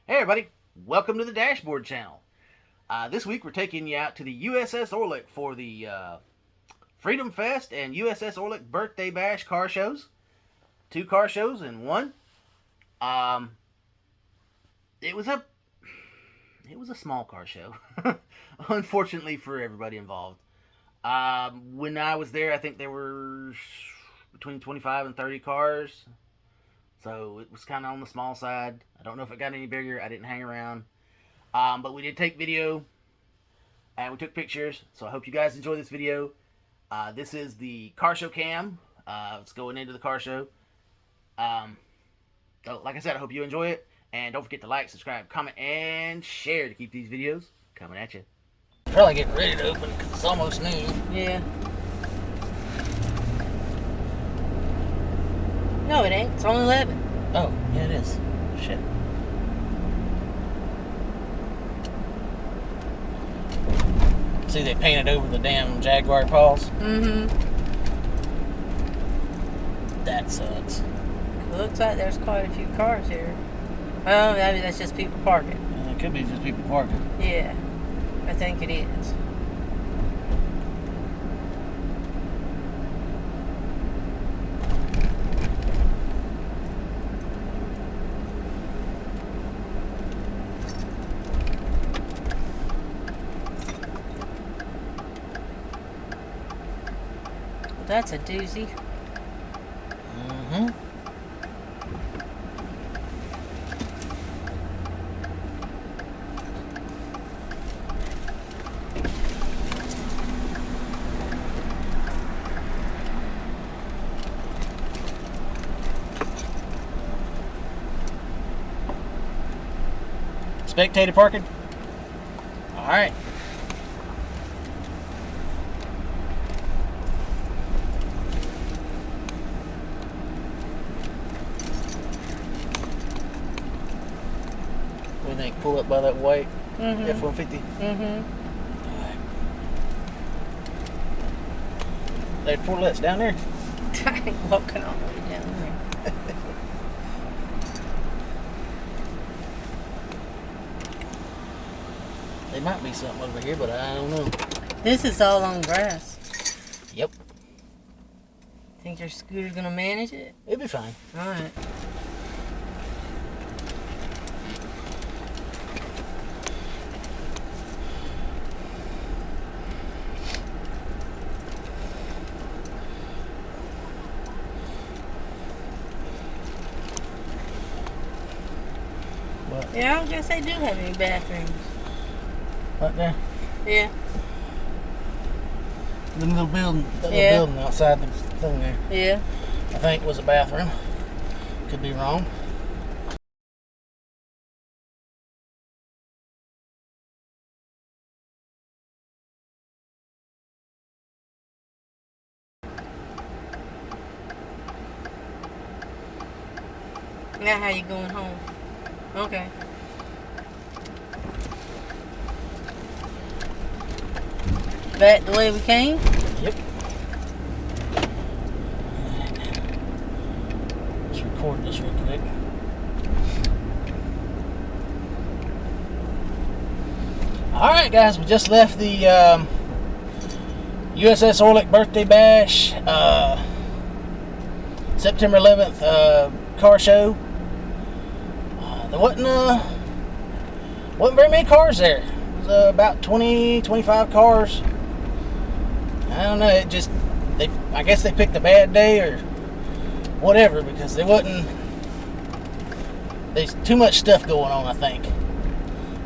Hey everybody, welcome to the Dashboard channel. This week we're taking you out to the USS Orleck for the Freedom Fest and USS Orleck Birthday Bash car shows. 2 car shows in one. Um, it was a small car show, unfortunately for everybody involved. When I was there, I think there were between 25 and 30 cars, so it was kind of on the small side. I don't know if it got any bigger. I didn't hang around. But we did take video and we took pictures, so I hope you guys enjoy this video. This is the car show cam. It's going into the car show. So like I said, I hope you enjoy it, and don't forget to like, subscribe, comment, and share to keep these videos coming at you. Probably getting ready to open because it's almost noon. Yeah. No, it ain't. It's only 11. Oh, yeah, it is. Shit. See, they painted over the damn Jaguar paws. Mm-hmm. That sucks. Looks like there's quite a few cars here. Well, maybe that's just people parking. It could be just people parking. Yeah, I think it is. That's a doozy. Mm-hmm. Spectator parking? Alright. What do you think? Pull up by that white F-150? Mm-hmm. There's 4 lets down there. I ain't walking all the way down there. There might be something over here, but I don't know. This is all on grass. Yep. Think your scooter's gonna manage it? It'll be fine. Alright. What? Yeah, I don't guess they do have any bathrooms. Right there. Yeah. The little building, Yeah. building outside the thing there. Yeah. I think it was a bathroom. Could be wrong. Now how you going home? Okay. Back the way we came? Yep. Let's record this real quick. Alright guys, we just left the USS Orleck Birthday Bash, September 11th car show. There wasn't very many cars there. It was about 20, 25 cars. I don't know, I guess they picked a bad day or whatever, because there's too much stuff going on, I think.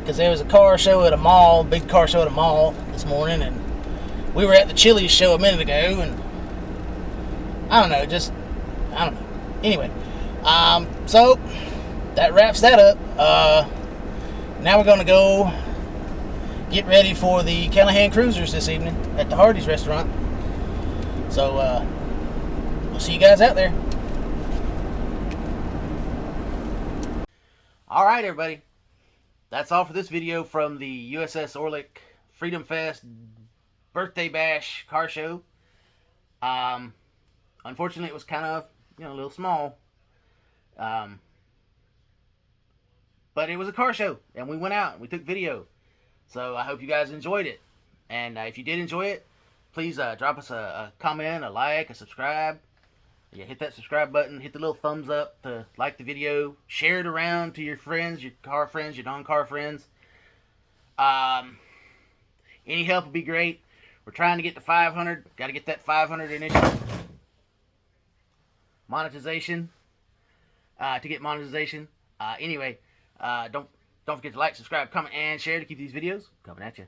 Because there was a car show at a mall, big car show at a mall this morning, and we were at the Chili's show a minute ago, and I don't know. Anyway, so that wraps that up. Now we're going to go get ready for the Callahan Cruisers this evening at the Hardee's restaurant. So we'll see you guys out there. All right, everybody. That's all for this video from the USS Orleck Freedom Fest Birthday Bash car show. Unfortunately, it was kind of, a little small. But it was a car show, and we went out and we took video. So I hope you guys enjoyed it. And if you did enjoy it, please drop us a comment, a like, a subscribe. Yeah, hit that subscribe button, hit the little thumbs up to like the video, share it around to your friends, your car friends, your non-car friends. Any help would be great. We're trying to get to 500. Got to get that 500 initial monetization. To get monetization. Anyway, don't forget to like, subscribe, comment, and share to keep these videos coming at you.